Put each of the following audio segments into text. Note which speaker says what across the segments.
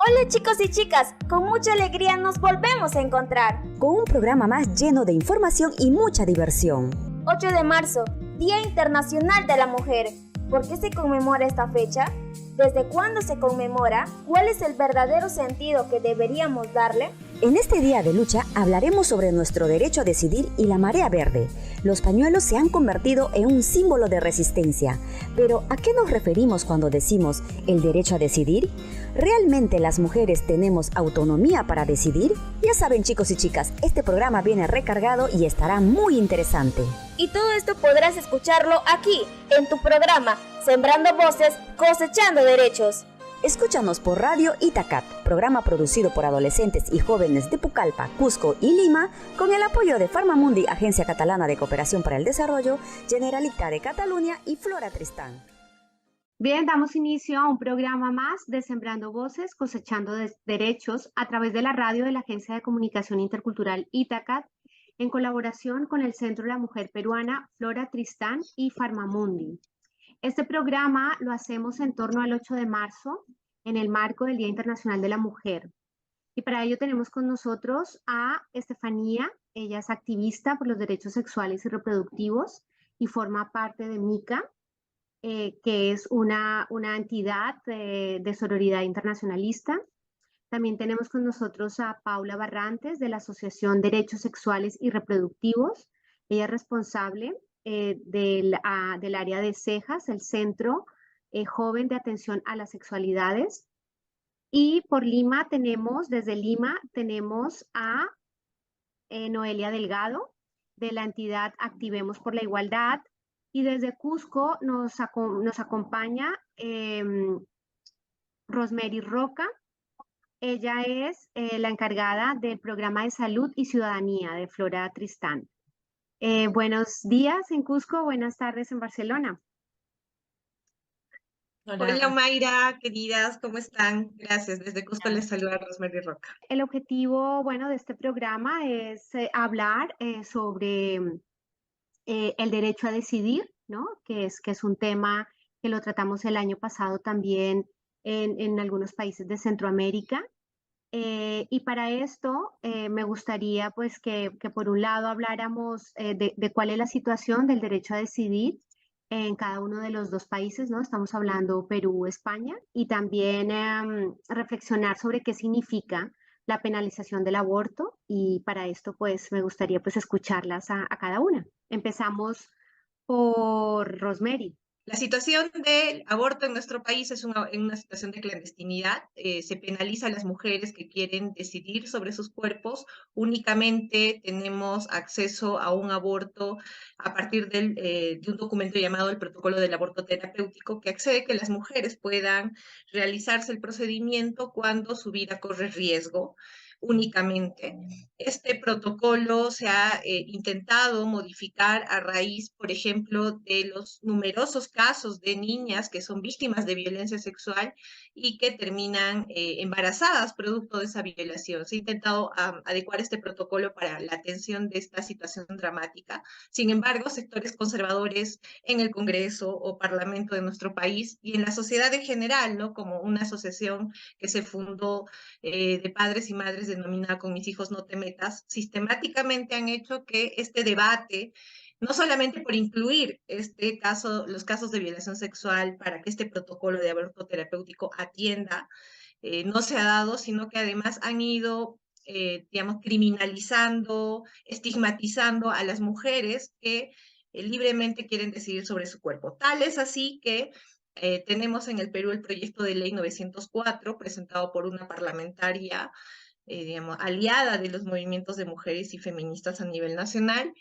Speaker 1: Hola chicos y chicas, con mucha alegría nos volvemos a encontrar.
Speaker 2: Con un programa más lleno de información y mucha diversión.
Speaker 1: 8 de marzo, Día Internacional de la Mujer. ¿Por qué se conmemora esta fecha? ¿Desde cuándo se conmemora? ¿Cuál es el verdadero sentido que deberíamos darle?
Speaker 2: En este día de lucha hablaremos sobre nuestro derecho a decidir y la marea verde. Los pañuelos se han convertido en un símbolo de resistencia. Pero, ¿a qué nos referimos cuando decimos el derecho a decidir? ¿Realmente las mujeres tenemos autonomía para decidir? Ya saben, chicos y chicas, este programa viene recargado y estará muy interesante.
Speaker 1: Y todo esto podrás escucharlo aquí, en tu programa, Sembrando Voces, Cosechando Derechos.
Speaker 2: Escúchanos por Radio Itacat, programa producido por adolescentes y jóvenes de Pucallpa, Cusco y Lima, con el apoyo de Farmamundi, Agencia Catalana de Cooperación para el Desarrollo, Generalitat de Cataluña y Flora Tristán.
Speaker 3: Bien, damos inicio a un programa más de Sembrando Voces, Cosechando Derechos a través de la radio de la Agencia de Comunicación Intercultural Itacat, en colaboración con el Centro de la Mujer Peruana, Flora Tristán y Farmamundi. Este programa lo hacemos en torno al 8 de marzo, en el marco del Día Internacional de la Mujer. Y para ello tenemos con nosotros a Estefanía. Ella es activista por los derechos sexuales y reproductivos y forma parte de MICA, que es una entidad de sororidad internacionalista. También tenemos con nosotros a Paula Barrantes de la Asociación Derechos Sexuales y Reproductivos. Ella es responsable del área de CEJAS, el Centro Joven de Atención a las Sexualidades. Y por Lima desde Lima tenemos a Noelia Delgado de la entidad Activemos por la Igualdad. Y desde Cusco nos acompaña Rosemary Roca. Ella es la encargada del programa de salud y ciudadanía de Flora Tristán. Buenos días en Cusco, buenas tardes en Barcelona.
Speaker 4: Hola Mayra, queridas, ¿cómo están? Gracias. Desde Cusco les saluda Rosemary Roca.
Speaker 3: El objetivo, de este programa es hablar sobre el derecho a decidir, ¿no? Que es un tema que lo tratamos el año pasado también en algunos países de Centroamérica. Y para esto me gustaría pues que por un lado habláramos de cuál es la situación del derecho a decidir en cada uno de los dos países, ¿no? Estamos hablando Perú, España, y también reflexionar sobre qué significa la penalización del aborto, y para esto pues me gustaría pues escucharlas a cada una. Empezamos por Rosemary.
Speaker 4: La situación del aborto en nuestro país es una situación de clandestinidad. Se penaliza a las mujeres que quieren decidir sobre sus cuerpos. Únicamente tenemos acceso a un aborto a partir de un documento llamado el Protocolo del Aborto Terapéutico, que accede a que las mujeres puedan realizarse el procedimiento cuando su vida corre riesgo únicamente. Este protocolo se ha intentado modificar a raíz, por ejemplo, de los numerosos casos de niñas que son víctimas de violencia sexual y que terminan embarazadas producto de esa violación. Se ha intentado adecuar este protocolo para la atención de esta situación dramática. Sin embargo, sectores conservadores en el Congreso o Parlamento de nuestro país y en la sociedad en general, ¿no? Como una asociación que se fundó de padres y madres denominada Con mis hijos no te metas, sistemáticamente han hecho que este debate, no solamente por incluir los casos de violación sexual para que este protocolo de aborto terapéutico atienda, no se ha dado, sino que además han ido, digamos, criminalizando, estigmatizando a las mujeres que libremente quieren decidir sobre su cuerpo. Tal es así que tenemos en el Perú el proyecto de ley 904, presentado por una parlamentaria, digamos, aliada de los movimientos de mujeres y feministas a nivel nacional,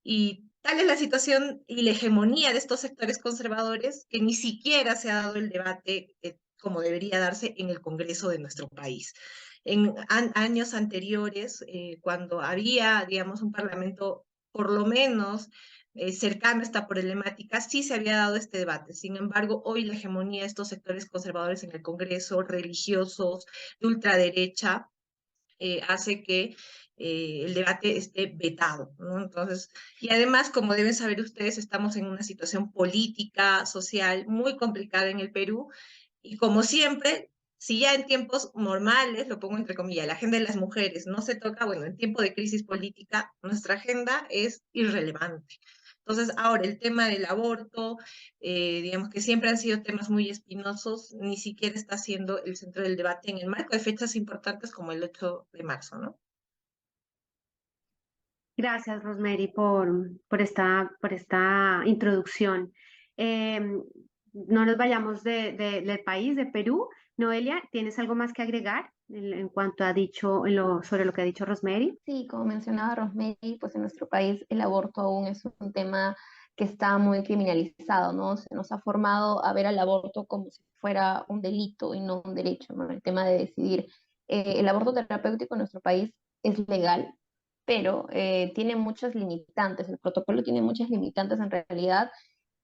Speaker 4: y tal es la situación y la hegemonía de estos sectores conservadores que ni siquiera se ha dado el debate como debería darse en el Congreso de nuestro país. En años anteriores, cuando había, digamos, un parlamento por lo menos cercano a esta problemática, sí se había dado este debate. Sin embargo, hoy la hegemonía de estos sectores conservadores en el Congreso, religiosos, de ultraderecha, hace que el debate esté vetado, ¿no? Entonces, y además, como deben saber ustedes, estamos en una situación política, social, muy complicada en el Perú, y como siempre, Si ya en tiempos normales, lo pongo entre comillas, la agenda de las mujeres no se toca, bueno, en tiempo de crisis política, nuestra agenda es irrelevante. Entonces, ahora el tema del aborto, digamos que siempre han sido temas muy espinosos, ni siquiera está siendo el centro del debate en el marco de fechas importantes como el 8 de marzo, ¿no?
Speaker 3: Gracias, Rosemary, por esta introducción. No nos vayamos del país, de Perú. Noelia, ¿tienes algo más que agregar en cuanto ha dicho, sobre lo que ha dicho Rosemary?
Speaker 5: Sí, como mencionaba Rosemary, pues en nuestro país el aborto aún es un tema que está muy criminalizado, ¿no? Se nos ha formado a ver al aborto como si fuera un delito y no un derecho, ¿no? El tema de decidir. El aborto terapéutico en nuestro país es legal, pero tiene muchas limitantes. El protocolo tiene muchas limitantes en realidad.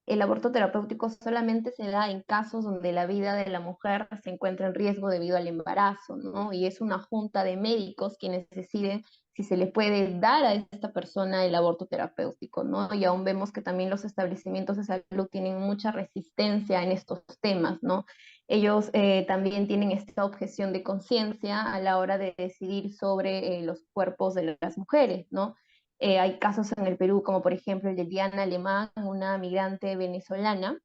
Speaker 5: El aborto terapéutico solamente se da en casos donde la vida de la mujer se encuentra en riesgo debido al embarazo, ¿no? Y es una junta de médicos quienes deciden si se le puede dar a esta persona el aborto terapéutico, ¿no? Y aún vemos que también los establecimientos de salud tienen mucha resistencia en estos temas, ¿no? Ellos también tienen esta objeción de conciencia a la hora de decidir sobre los cuerpos de las mujeres, ¿no? Hay casos en el Perú, como por ejemplo el de Diana Alemán, una migrante venezolana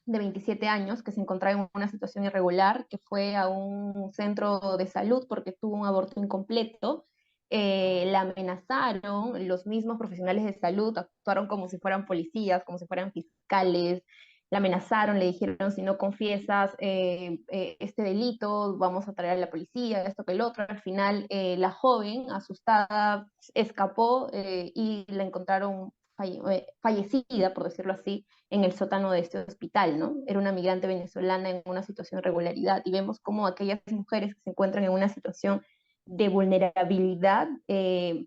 Speaker 5: de 27 años que se encontraba en una situación irregular, que fue a un centro de salud porque tuvo un aborto incompleto. La amenazaron, los mismos profesionales de salud actuaron como si fueran policías, como si fueran fiscales, la amenazaron, le dijeron, si no confiesas este delito, vamos a traer a la policía, esto que el otro. Al final, la joven, asustada, escapó y la encontraron fallecida, por decirlo así, en el sótano de este hospital, ¿no? Era una migrante venezolana en una situación de irregularidad y vemos cómo aquellas mujeres que se encuentran en una situación de vulnerabilidad,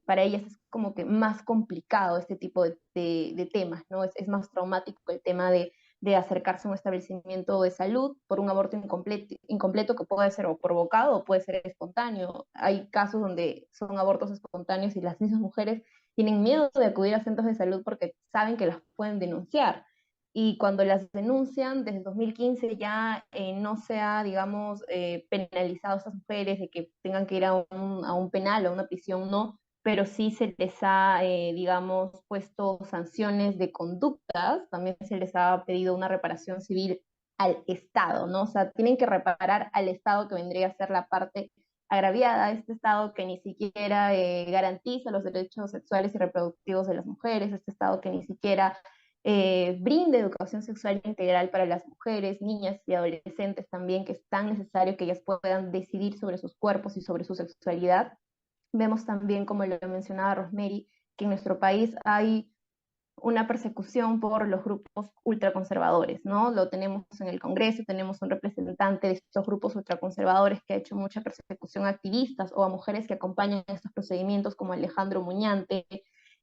Speaker 5: para ellas es como que más complicado este tipo de temas, ¿no? Es más traumático el tema de acercarse a un establecimiento de salud por un aborto incompleto que puede ser o provocado o puede ser espontáneo. Hay casos donde son abortos espontáneos y las mismas mujeres tienen miedo de acudir a centros de salud porque saben que las pueden denunciar. Y cuando las denuncian, desde 2015 ya no se ha, digamos, penalizado a estas mujeres de que tengan que ir a un penal o a una prisión, no, pero sí se les ha, digamos, puesto sanciones de conductas, también se les ha pedido una reparación civil al Estado, ¿no? O sea, tienen que reparar al Estado que vendría a ser la parte agraviada, este Estado que ni siquiera garantiza los derechos sexuales y reproductivos de las mujeres, este Estado que ni siquiera brinde educación sexual integral para las mujeres, niñas y adolescentes también, que es tan necesario que ellas puedan decidir sobre sus cuerpos y sobre su sexualidad. Vemos también, como lo mencionaba Rosemary, que en nuestro país hay una persecución por los grupos ultraconservadores, ¿no? Lo tenemos en el Congreso, tenemos un representante de estos grupos ultraconservadores que ha hecho mucha persecución a activistas o a mujeres que acompañan estos procedimientos, como Alejandro Muñante,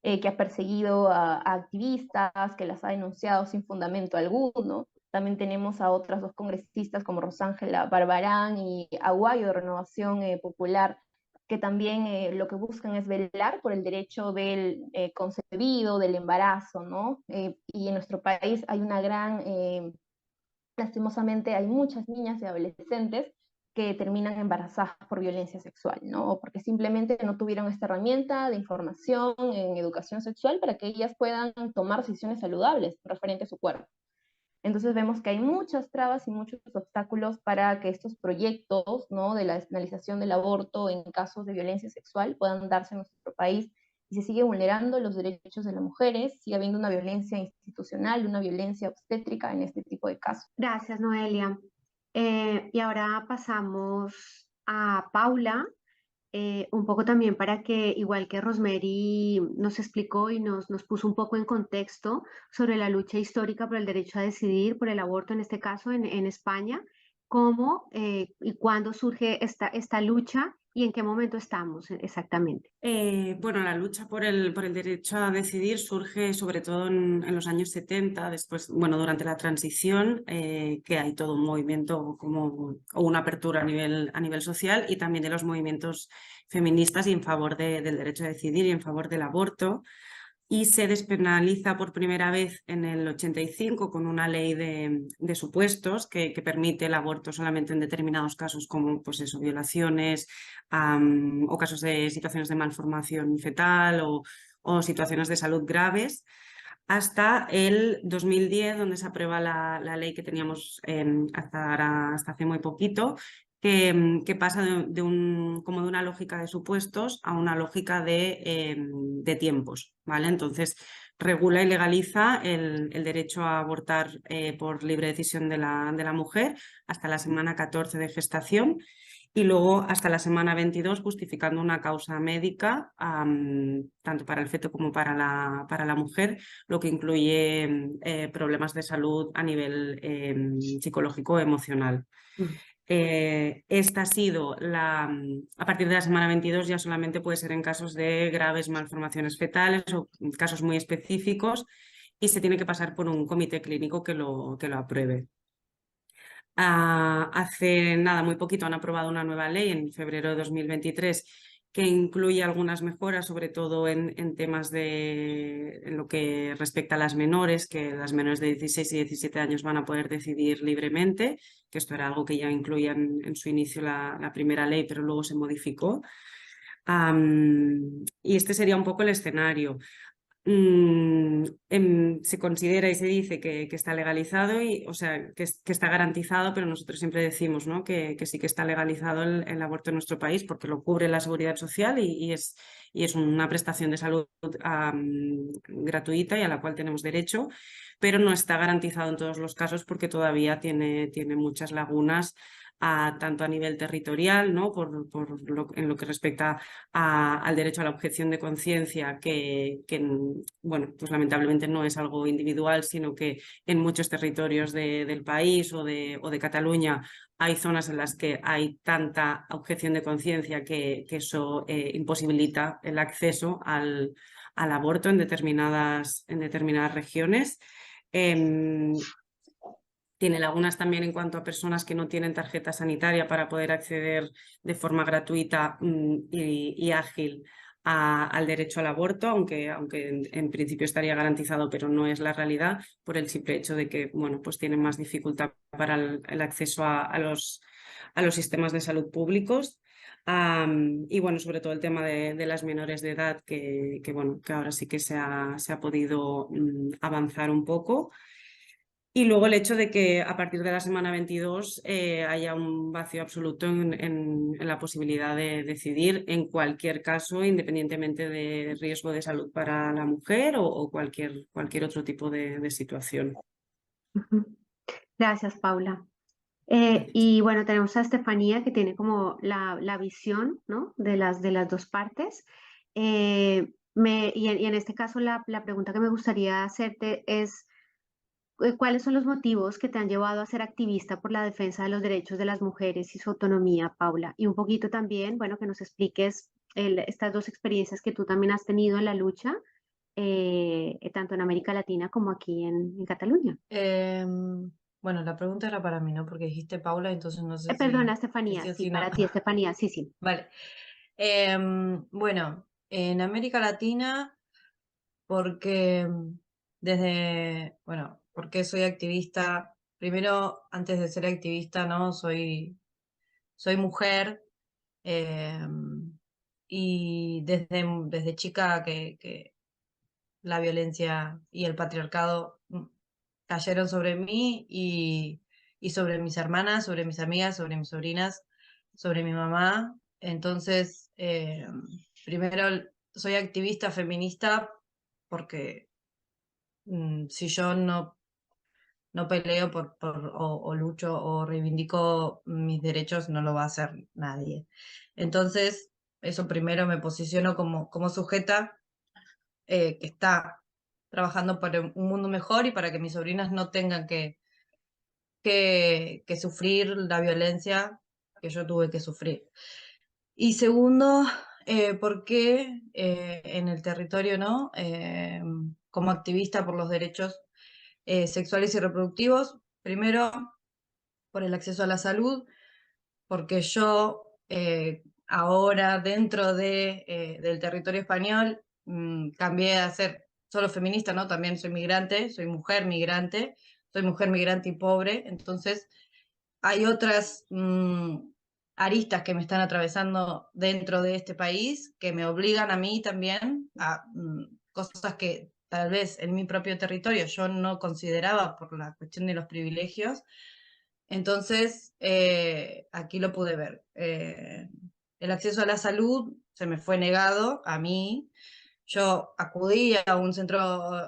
Speaker 5: que ha perseguido a activistas, que las ha denunciado sin fundamento alguno. También tenemos a otras dos congresistas como Rosángela Barbarán y Aguayo de Renovación Popular, que también lo que buscan es velar por el derecho del concebido, del embarazo, ¿no? Y en nuestro país hay una gran, lastimosamente hay muchas niñas y adolescentes que terminan embarazadas por violencia sexual, ¿no? O porque simplemente no tuvieron esta herramienta de información en educación sexual para que ellas puedan tomar decisiones saludables referente a su cuerpo. Entonces vemos que hay muchas trabas y muchos obstáculos para que estos proyectos, ¿no?, de la despenalización del aborto en casos de violencia sexual puedan darse en nuestro país y se sigue vulnerando los derechos de las mujeres, sigue habiendo una violencia institucional, una violencia obstétrica en este tipo de casos.
Speaker 3: Gracias, Noelia. Y ahora pasamos a Paula, un poco también para que, igual que Rosemary nos explicó y nos puso un poco en contexto sobre la lucha histórica por el derecho a decidir, por el aborto en este caso en España, cómo y cuándo surge esta lucha y en qué momento estamos exactamente.
Speaker 6: Bueno, la lucha por el derecho a decidir surge sobre todo en los años 70, después, bueno, durante la transición, que hay todo un movimiento como, o una apertura a nivel social y también de los movimientos feministas y en favor del derecho a decidir y en favor del aborto. y se despenaliza por primera vez en el 85 con una ley de supuestos que permite el aborto solamente en determinados casos como pues eso, violaciones o casos de situaciones de malformación fetal o situaciones de salud graves, hasta el 2010, donde se aprueba la ley que teníamos hasta hace muy poquito, que pasa como de una lógica de supuestos a una lógica de tiempos, ¿vale? Entonces, regula y legaliza el derecho a abortar por libre decisión de la mujer hasta la semana 14 de gestación y luego hasta la semana 22 justificando una causa médica, tanto para el feto como para la mujer, lo que incluye problemas de salud a nivel psicológico o emocional. Esta ha sido a partir de la semana 22 ya solamente puede ser en casos de graves malformaciones fetales o casos muy específicos y se tiene que pasar por un comité clínico que lo apruebe. Hace nada, muy poquito, han aprobado una nueva ley en febrero de 2023 que incluye algunas mejoras, sobre todo en temas en lo que respecta a las menores, que las menores de 16 y 17 años van a poder decidir libremente, que esto era algo que ya incluía en su inicio la primera ley, pero luego se modificó. Y este sería un poco el escenario. Se considera y se dice que está legalizado, o sea, que está garantizado, pero nosotros siempre decimos, ¿no? que sí que está legalizado el aborto en nuestro país porque lo cubre la seguridad social y es una prestación de salud gratuita y a la cual tenemos derecho, pero no está garantizado en todos los casos porque todavía tiene muchas lagunas. Tanto a nivel territorial, ¿no? En lo que respecta al derecho a la objeción de conciencia, que bueno, pues lamentablemente no es algo individual, sino que en muchos territorios del país o de Cataluña hay zonas en las que hay tanta objeción de conciencia que eso imposibilita el acceso al aborto en determinadas regiones. Tiene lagunas también en cuanto a personas que no tienen tarjeta sanitaria para poder acceder de forma gratuita y ágil al derecho al aborto, aunque en principio estaría garantizado, pero no es la realidad por el simple hecho de que bueno, pues tienen más dificultad para el acceso a los sistemas de salud públicos. Y bueno, sobre todo el tema de las menores de edad, bueno, que ahora sí que se ha podido avanzar un poco. Y luego el hecho de que a partir de la semana 22 haya un vacío absoluto en la posibilidad de decidir en cualquier caso, independientemente de riesgo de salud para la mujer o cualquier otro tipo de situación.
Speaker 3: Gracias, Paula. Y bueno, tenemos a Estefanía que tiene como la visión, ¿no? de las dos partes. Y en este caso la pregunta que me gustaría hacerte es, ¿cuáles son los motivos que te han llevado a ser activista por la defensa de los derechos de las mujeres y su autonomía, Paula? Y un poquito también, bueno, que nos expliques estas dos experiencias que tú también has tenido en la lucha, tanto en América Latina como aquí en Cataluña.
Speaker 7: Bueno, la pregunta era para mí, ¿no? Porque dijiste Paula, entonces no sé
Speaker 3: Perdona,
Speaker 7: si
Speaker 3: Estefanía,
Speaker 7: sí o
Speaker 3: sí,
Speaker 7: si no.
Speaker 3: para ti, Estefanía, sí, sí.
Speaker 7: Vale. Bueno, en América Latina, porque porque soy activista. Primero, antes de ser activista, ¿no? Soy mujer. Y desde chica que la violencia y el patriarcado cayeron sobre mí y sobre mis hermanas, sobre mis amigas, sobre mis sobrinas, sobre mi mamá. Entonces, primero soy activista feminista porque si yo no peleo o lucho o reivindico mis derechos, no lo va a hacer nadie. Entonces, eso primero me posiciono como sujeta que está trabajando para un mundo mejor y para que mis sobrinas no tengan que sufrir la violencia que yo tuve que sufrir. Y segundo, porque en el territorio, ¿no? Como activista por los derechos sexuales y reproductivos, primero por el acceso a la salud, porque yo ahora dentro del territorio español cambié a ser solo feminista, ¿no? También soy migrante, soy mujer migrante y pobre, entonces hay otras aristas que me están atravesando dentro de este país que me obligan a mí también a cosas que tal vez en mi propio territorio yo no consideraba por la cuestión de los privilegios. Entonces, aquí lo pude ver. El acceso a la salud se me fue negado a mí. Yo acudí a un centro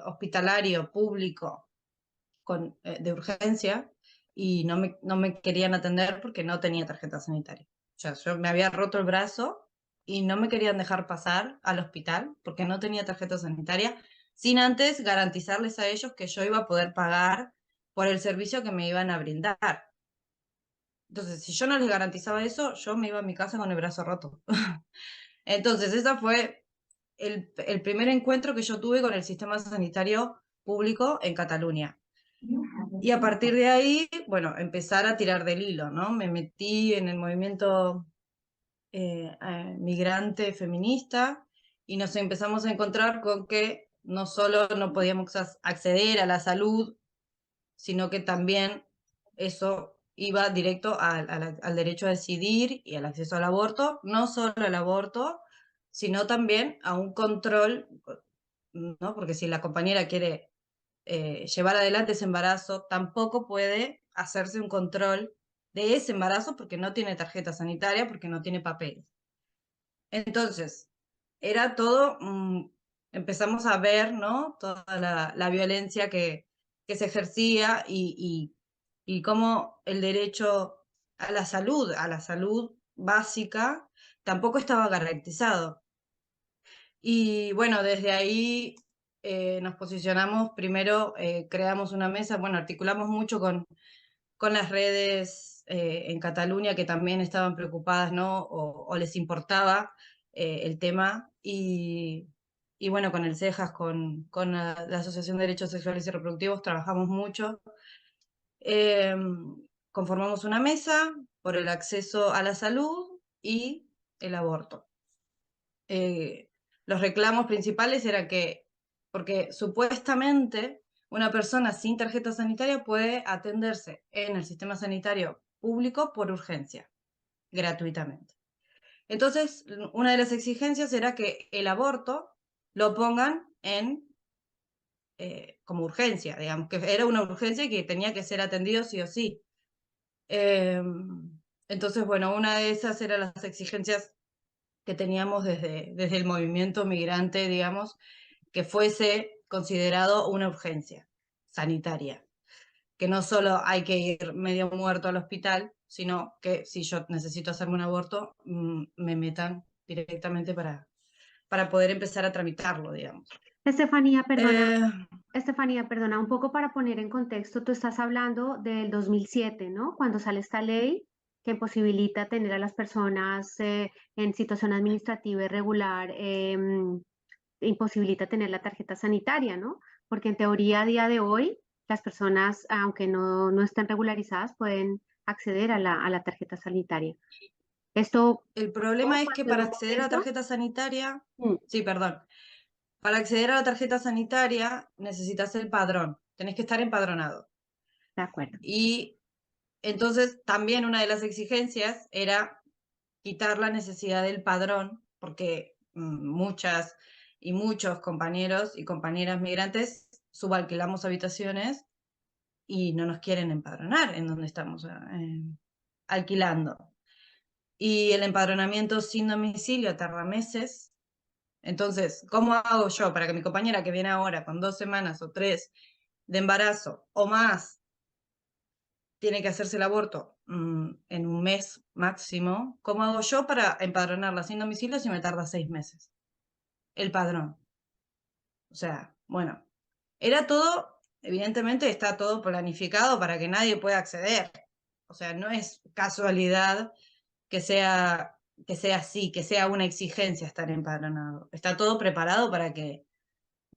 Speaker 7: hospitalario público de urgencia y no me querían atender porque no tenía tarjeta sanitaria. O sea, yo me había roto el brazo y no me querían dejar pasar al hospital porque no tenía tarjeta sanitaria, sin antes garantizarles a ellos que yo iba a poder pagar por el servicio que me iban a brindar. Entonces, si yo no les garantizaba eso, yo me iba a mi casa con el brazo roto. Entonces, ese fue el primer encuentro que yo tuve con el sistema sanitario público en Cataluña. Y a partir de ahí, bueno, empezar a tirar del hilo, ¿no? Me metí en el movimiento migrante feminista y nos empezamos a encontrar con que no solo no podíamos acceder a la salud, sino que también eso iba directo al derecho a decidir y al acceso al aborto, no solo al aborto, sino también a un control, ¿no? Porque si la compañera quiere llevar adelante ese embarazo, tampoco puede hacerse un control de ese embarazo porque no tiene tarjeta sanitaria, porque no tiene papeles. Entonces, era todo, empezamos a ver, ¿no? Toda la violencia que se ejercía y cómo el derecho a la salud básica, tampoco estaba garantizado. Y bueno, desde ahí nos posicionamos, primero creamos una mesa, bueno, articulamos mucho con las redes en Cataluña que también estaban preocupadas, ¿no? O les importaba el tema. Y bueno, con el CEJAS, con la Asociación de Derechos Sexuales y Reproductivos, trabajamos mucho. Conformamos una mesa por el acceso a la salud y el aborto. Los reclamos principales eran que, porque supuestamente una persona sin tarjeta sanitaria puede atenderse en el sistema sanitario público por urgencia, gratuitamente. Entonces, una de las exigencias era que el aborto lo pongan como urgencia, digamos, que era una urgencia y que tenía que ser atendido sí o sí. Entonces, bueno, una de esas eran las exigencias que teníamos desde el movimiento migrante, digamos, que fuese considerado una urgencia sanitaria, que no solo hay que ir medio muerto al hospital, sino que si yo necesito hacerme un aborto, me metan directamente para poder empezar a tramitarlo, digamos.
Speaker 3: Estefanía, perdona, un poco para poner en contexto, tú estás hablando del 2007, ¿no? Cuando sale esta ley que imposibilita tener a las personas en situación administrativa irregular, imposibilita tener la tarjeta sanitaria, ¿no? Porque en teoría a día de hoy las personas, aunque no estén regularizadas, pueden acceder a la tarjeta sanitaria.
Speaker 7: El problema es que para acceder a la tarjeta sanitaria, sí, perdón, para acceder a la tarjeta sanitaria necesitas el padrón, tenés que estar empadronado.
Speaker 3: De acuerdo.
Speaker 7: Y entonces también una de las exigencias era quitar la necesidad del padrón, porque muchas y muchos compañeros y compañeras migrantes subalquilamos habitaciones y no nos quieren empadronar en donde estamos alquilando. Y el empadronamiento sin domicilio tarda meses. Entonces, ¿cómo hago yo para que mi compañera que viene ahora con 2 semanas o 3 de embarazo o más tiene que hacerse el aborto en un mes máximo? ¿Cómo hago yo para empadronarla sin domicilio si me tarda 6 meses? El padrón. O sea, bueno, era todo, evidentemente está todo planificado para que nadie pueda acceder. O sea, no es casualidad que sea así, que sea una exigencia estar empadronado. Está todo preparado para que,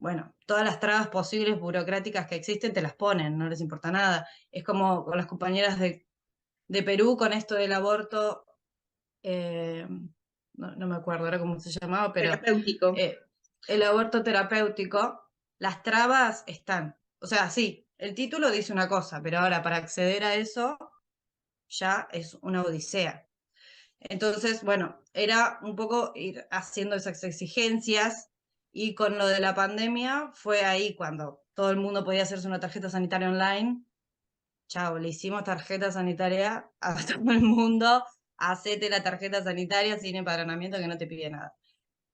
Speaker 7: bueno, todas las trabas posibles burocráticas que existen te las ponen, no les importa nada. Es como con las compañeras de Perú con esto del aborto, no me acuerdo ahora cómo se llamaba, pero
Speaker 4: Terapéutico.
Speaker 7: El aborto terapéutico, las trabas están. O sea, sí, el título dice una cosa, pero ahora para acceder a eso ya es una odisea. Entonces, bueno, era un poco ir haciendo esas exigencias y con lo de la pandemia fue ahí cuando todo el mundo podía hacerse una tarjeta sanitaria online. Chao, le hicimos tarjeta sanitaria a todo el mundo, hacete la tarjeta sanitaria sin empadronamiento que no te pide nada.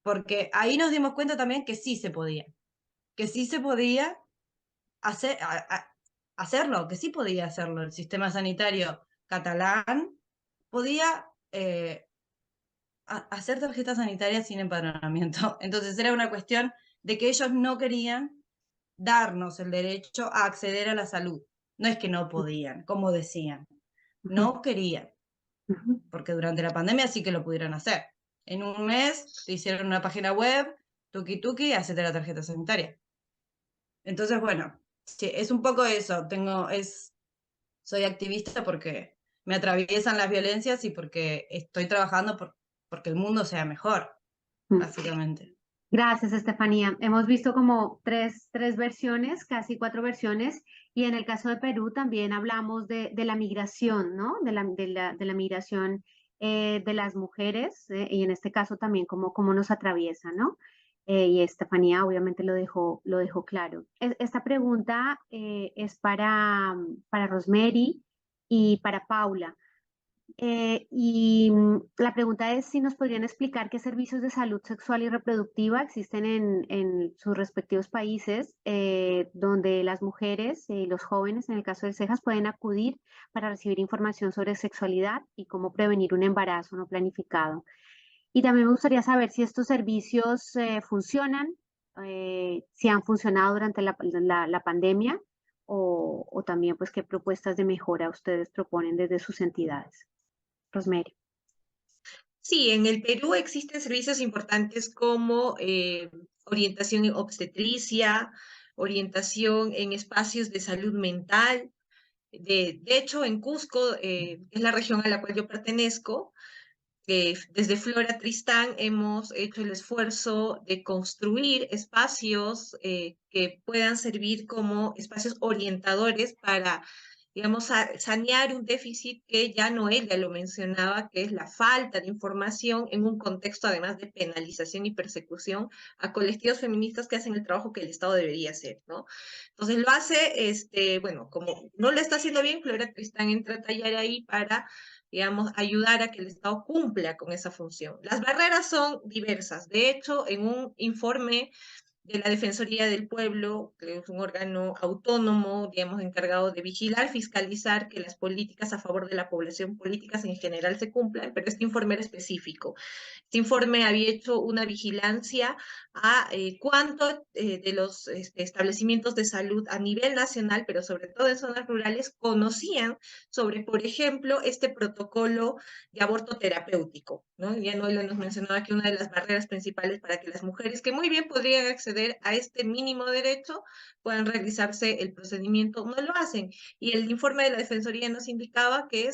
Speaker 7: Porque ahí nos dimos cuenta también que sí se podía hacer, hacerlo, que sí podía hacerlo. El sistema sanitario catalán podía hacer tarjeta sanitaria sin empadronamiento. Entonces era una cuestión de que ellos no querían darnos el derecho a acceder a la salud. No es que no podían, como decían, no querían, porque durante la pandemia sí que lo pudieron hacer. En un mes te hicieron una página web, tuki tuki, hacete la tarjeta sanitaria. Entonces, bueno, sí, es un poco eso. Soy activista porque me atraviesan las violencias y porque estoy trabajando porque el mundo sea mejor, básicamente.
Speaker 3: Gracias, Estefanía. Hemos visto como tres versiones, casi 4 versiones, y en el caso de Perú también hablamos de la migración, ¿no? De la migración de las mujeres, y en este caso también cómo nos atraviesa, ¿no? Y Estefanía obviamente lo dejó claro. Esta pregunta es para Rosemary y para Paula. La pregunta es si nos podrían explicar qué servicios de salud sexual y reproductiva existen en sus respectivos países, donde las mujeres y los jóvenes, en el caso de Cejas, pueden acudir para recibir información sobre sexualidad y cómo prevenir un embarazo no planificado. Y también me gustaría saber si estos servicios funcionan, si han funcionado durante la pandemia o también pues qué propuestas de mejora ustedes proponen desde sus entidades. Rosemary.
Speaker 4: Sí, en el Perú existen servicios importantes como orientación en obstetricia, orientación en espacios de salud mental. De hecho, en Cusco, que es la región a la cual yo pertenezco, desde Flora Tristán hemos hecho el esfuerzo de construir espacios que puedan servir como espacios orientadores para, digamos, sanear un déficit que ya Noelia lo mencionaba, que es la falta de información en un contexto además de penalización y persecución a colectivos feministas que hacen el trabajo que el Estado debería hacer, ¿no? Entonces lo hace, bueno, como no lo está haciendo bien, Flora Tristán entra a tallar ahí para, digamos, ayudar a que el Estado cumpla con esa función. Las barreras son diversas. De hecho, en un informe de la Defensoría del Pueblo, que es un órgano autónomo, digamos, encargado de vigilar, fiscalizar que las políticas a favor de la población, políticas en general se cumplan, pero este informe era específico. Este informe había hecho una vigilancia a cuánto de los establecimientos de salud a nivel nacional, pero sobre todo en zonas rurales, conocían sobre, por ejemplo, este protocolo de aborto terapéutico, ¿no? Ya no nos mencionaba que una de las barreras principales para que las mujeres que muy bien podrían acceder a este mínimo derecho puedan realizarse el procedimiento, no lo hacen. Y el informe de la Defensoría nos indicaba que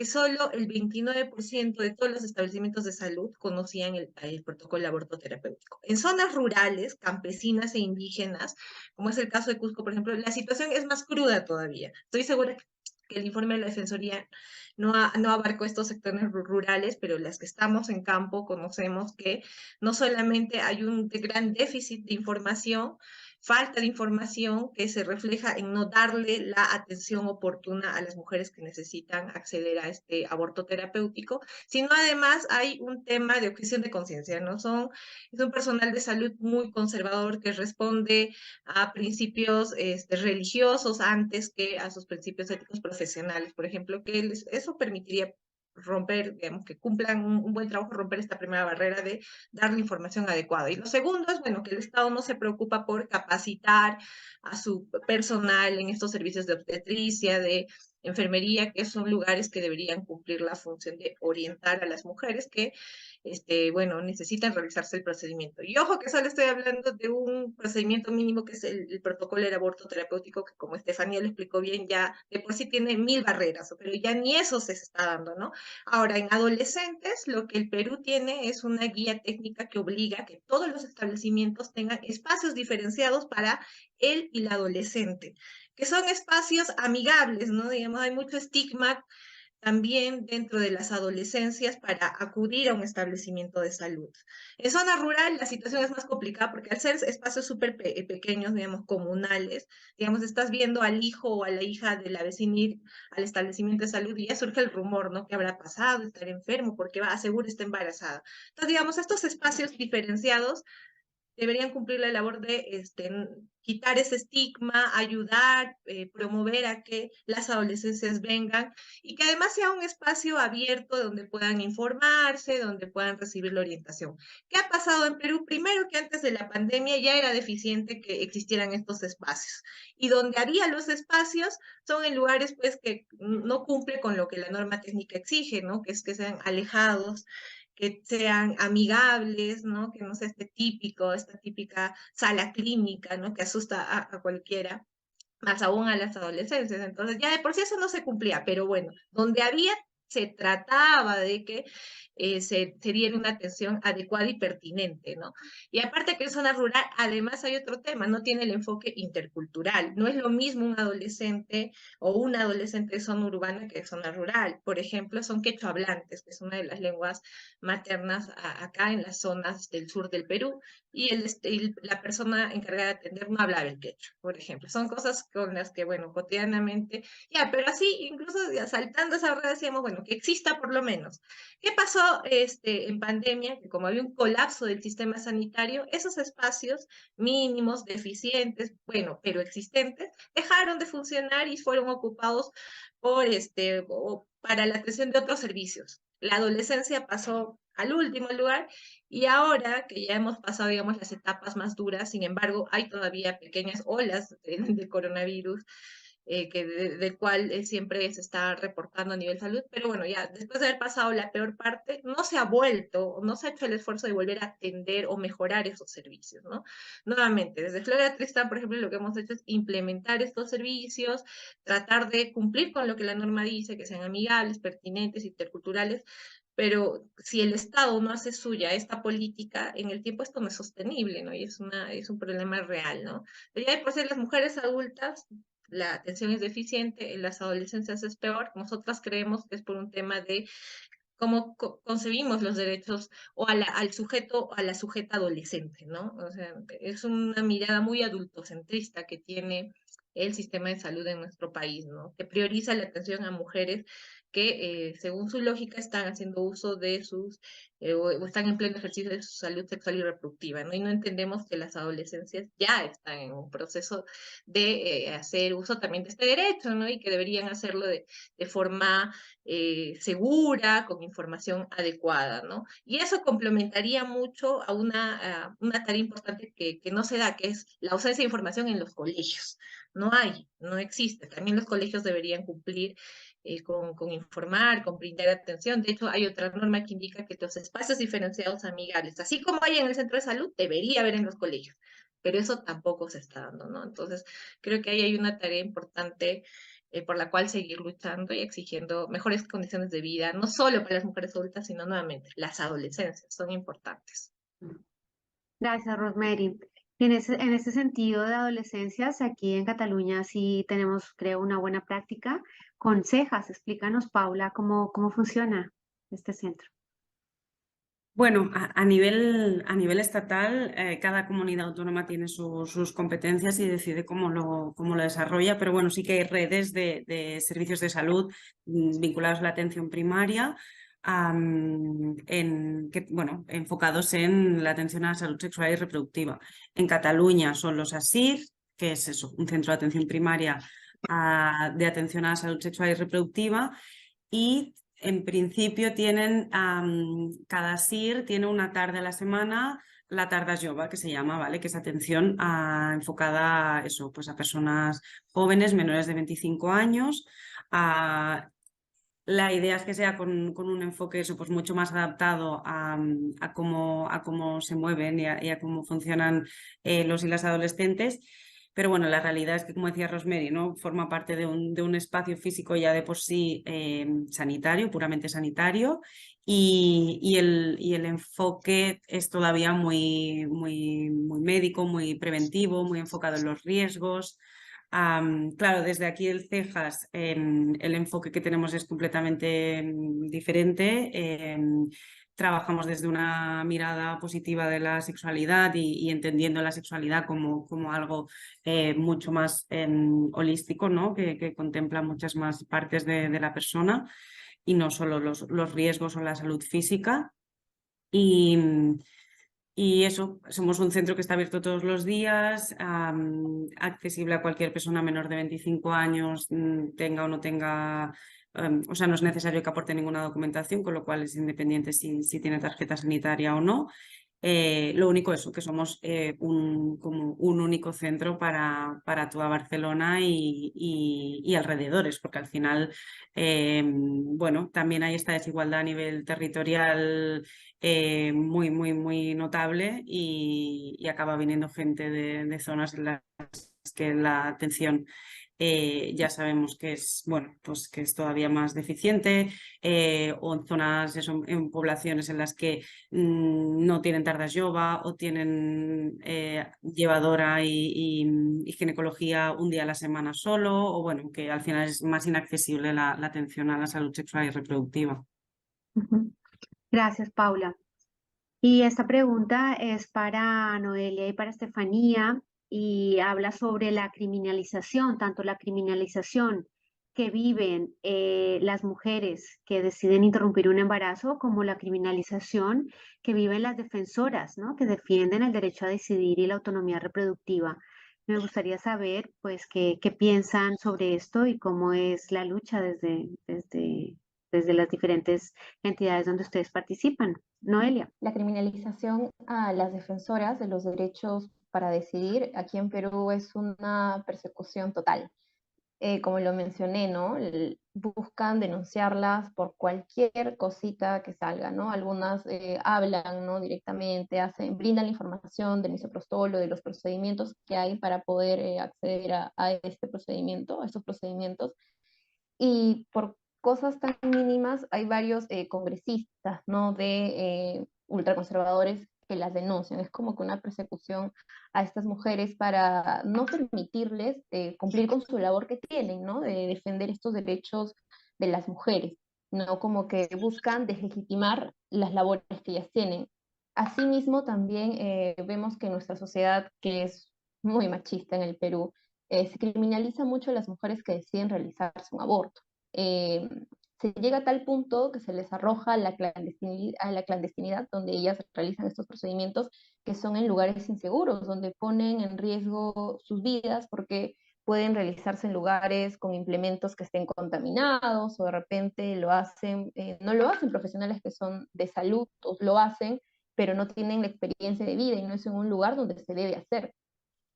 Speaker 4: solo el 29% de todos los establecimientos de salud conocían el protocolo de aborto terapéutico. En zonas rurales, campesinas e indígenas, como es el caso de Cusco, por ejemplo, la situación es más cruda todavía. Estoy segura que el informe de la Defensoría no abarcó estos sectores rurales, pero las que estamos en campo conocemos que no solamente hay un gran déficit de información, falta de información que se refleja en no darle la atención oportuna a las mujeres que necesitan acceder a este aborto terapéutico, sino además hay un tema de objeción de conciencia, ¿no? Es un personal de salud muy conservador que responde a principios religiosos antes que a sus principios éticos profesionales, por ejemplo, que eso permitiría romper, digamos, que cumplan un buen trabajo, romper esta primera barrera de dar la información adecuada. Y lo segundo es, bueno, que el Estado no se preocupa por capacitar a su personal en estos servicios de obstetricia, de enfermería, que son lugares que deberían cumplir la función de orientar a las mujeres que, bueno, necesitan realizarse el procedimiento. Y ojo que solo estoy hablando de un procedimiento mínimo que es el protocolo del aborto terapéutico, que como Estefanía lo explicó bien, ya de por sí tiene 1000 barreras, pero ya ni eso se está dando, ¿no? Ahora, en adolescentes, lo que el Perú tiene es una guía técnica que obliga a que todos los establecimientos tengan espacios diferenciados para él y la adolescente, que son espacios amigables, ¿no? Digamos, hay mucho estigma también dentro de las adolescencias para acudir a un establecimiento de salud. En zona rural la situación es más complicada porque al ser espacios súper pequeños, digamos, comunales, digamos, estás viendo al hijo o a la hija de la vecina ir al establecimiento de salud y ya surge el rumor, ¿no? ¿Qué habrá pasado? ¿Estar enfermo? Porque va, seguro está embarazada. Entonces, digamos, estos espacios diferenciados deberían cumplir la labor de quitar ese estigma, ayudar, promover a que las adolescencias vengan y que además sea un espacio abierto donde puedan informarse, donde puedan recibir la orientación. ¿Qué ha pasado en Perú? Primero que antes de la pandemia ya era deficiente que existieran estos espacios y donde había los espacios son en lugares pues que no cumple con lo que la norma técnica exige, ¿no? Que es que sean alejados, que sean amigables, ¿no? Que no sea esta típica sala clínica, ¿no? Que asusta a cualquiera, más aún a las adolescencias. Entonces, ya de por sí eso no se cumplía, pero bueno, donde había, se trataba de que se diera una atención adecuada y pertinente, ¿no? Y aparte que en zona rural, además hay otro tema, no tiene el enfoque intercultural. No es lo mismo un adolescente o una adolescente de zona urbana que de zona rural. Por ejemplo, son quechua hablantes, que es una de las lenguas maternas acá en las zonas del sur del Perú, y la persona encargada de atender no hablaba el quechua, por ejemplo. Son cosas con las que, bueno, cotidianamente, ya, pero así, incluso ya, saltando esa red, decíamos, bueno, que exista por lo menos. ¿Qué pasó en pandemia? Que como había un colapso del sistema sanitario, esos espacios mínimos, deficientes, bueno, pero existentes, dejaron de funcionar y fueron ocupados por para la atención de otros servicios. La adolescencia pasó al último lugar y ahora que ya hemos pasado, digamos, las etapas más duras, sin embargo, hay todavía pequeñas olas de coronavirus del cual siempre se está reportando a nivel salud, pero bueno, ya después de haber pasado la peor parte, no se ha vuelto, no se ha hecho el esfuerzo de volver a atender o mejorar esos servicios, ¿no? Nuevamente, desde Flora Tristán, por ejemplo, lo que hemos hecho es implementar estos servicios, tratar de cumplir con lo que la norma dice, que sean amigables, pertinentes, interculturales, pero si el Estado no hace suya esta política, en el tiempo esto no es sostenible, ¿no? Y es un problema real, ¿no? Pero ya de por sí las mujeres adultas la atención es deficiente, en las adolescencias es peor. Nosotras creemos que es por un tema de cómo concebimos los derechos o al sujeto o a la sujeta adolescente, ¿no? O sea, es una mirada muy adultocentrista que tiene el sistema de salud en nuestro país, ¿no? Que prioriza la atención a mujeres que, según su lógica, están haciendo uso de o están en pleno ejercicio de su salud sexual y reproductiva, ¿no? Y no entendemos que las adolescencias ya están en un proceso de hacer uso también de este derecho, ¿no? Y que deberían hacerlo de forma segura, con información adecuada, ¿no? Y eso complementaría mucho a una tarea importante que no se da, que es la ausencia de información en los colegios. No hay, no existe. También los colegios deberían cumplir con informar, con brindar atención. De hecho, hay otra norma que indica que los espacios diferenciados amigables, así como hay en el centro de salud, debería haber en los colegios. Pero eso tampoco se está dando, ¿no? Entonces, creo que ahí hay una tarea importante por la cual seguir luchando y exigiendo mejores condiciones de vida, no solo para las mujeres adultas, sino nuevamente las adolescencias, son importantes.
Speaker 3: Gracias, Rosemary. En ese sentido de adolescencias, aquí en Cataluña sí tenemos, creo, una buena práctica con cejas. Explícanos, Paula, cómo funciona este centro.
Speaker 6: Bueno, a nivel estatal, cada comunidad autónoma tiene sus competencias y decide cómo lo desarrolla, pero bueno, sí que hay redes de servicios de salud vinculados a la atención primaria, enfocados en la atención a la salud sexual y reproductiva. En Cataluña son los ASIR, que es eso, un centro de atención primaria de atención a la salud sexual y reproductiva, y en principio tienen, cada SIR tiene una tarde a la semana, la tarda jove, que se llama, ¿vale? Que es atención enfocada a eso, pues a personas jóvenes menores de 25 años, La idea es que sea con un enfoque eso, pues mucho más adaptado a cómo se mueven y a cómo funcionan los y las adolescentes. Pero bueno, la realidad es que, como decía Rosemary, ¿no? Forma parte de un espacio físico ya de por sí sanitario, puramente sanitario, y el enfoque es todavía muy médico, muy preventivo, muy enfocado en los riesgos. Claro, desde aquí el CEJAS el enfoque que tenemos es completamente diferente. Trabajamos desde una mirada positiva de la sexualidad y entendiendo la sexualidad como algo mucho más holístico, ¿no? Que contempla muchas más partes de la persona y no solo los riesgos o la salud física. Y, y eso, somos un centro que está abierto todos los días, accesible a cualquier persona menor de 25 años, tenga o no tenga, o sea, no es necesario que aporte ninguna documentación, con lo cual es independiente si tiene tarjeta sanitaria o no. Lo único eso, que somos como un único centro para toda Barcelona y alrededores, porque al final, bueno, también hay esta desigualdad a nivel territorial muy notable y acaba viniendo gente de zonas en las que la atención ya sabemos que es, bueno, pues que es todavía más deficiente, o en zonas, eso, en poblaciones en las que no tienen tardas yoba o tienen llevadora y ginecología un día a la semana solo, o bueno, que al final es más inaccesible la atención a la salud sexual y reproductiva.
Speaker 3: Ujú. Gracias, Paula. Y esta pregunta es para Noelia y para Estefanía y habla sobre la criminalización, tanto la criminalización que viven las mujeres que deciden interrumpir un embarazo como la criminalización que viven las defensoras, ¿no? Que defienden el derecho a decidir y la autonomía reproductiva. Me gustaría saber, pues, qué piensan sobre esto y cómo es la lucha desde las diferentes entidades donde ustedes participan. Noelia.
Speaker 5: La criminalización a las defensoras de los derechos para decidir aquí en Perú es una persecución total. Como lo mencioné, ¿no? Buscan denunciarlas por cualquier cosita que salga, ¿no? Algunas hablan, ¿no? Directamente, brindan la información del misoprostol o de los procedimientos que hay para poder acceder a este procedimiento, a estos procedimientos. Y por cosas tan mínimas hay varios congresistas, ¿no? De ultraconservadores que las denuncian. Es como que una persecución a estas mujeres para no permitirles cumplir con su labor que tienen, ¿no? De defender estos derechos de las mujeres, ¿no? Como que buscan deslegitimar las labores que ellas tienen. Asimismo, también vemos que nuestra sociedad, que es muy machista en el Perú, se criminaliza mucho a las mujeres que deciden realizarse un aborto. Eh, Se llega a tal punto que se les arroja a la clandestinidad donde ellas realizan estos procedimientos que son en lugares inseguros, donde ponen en riesgo sus vidas porque pueden realizarse en lugares con implementos que estén contaminados o de repente no lo hacen profesionales que son de salud, o lo hacen, pero no tienen la experiencia de vida y no es en un lugar donde se debe hacer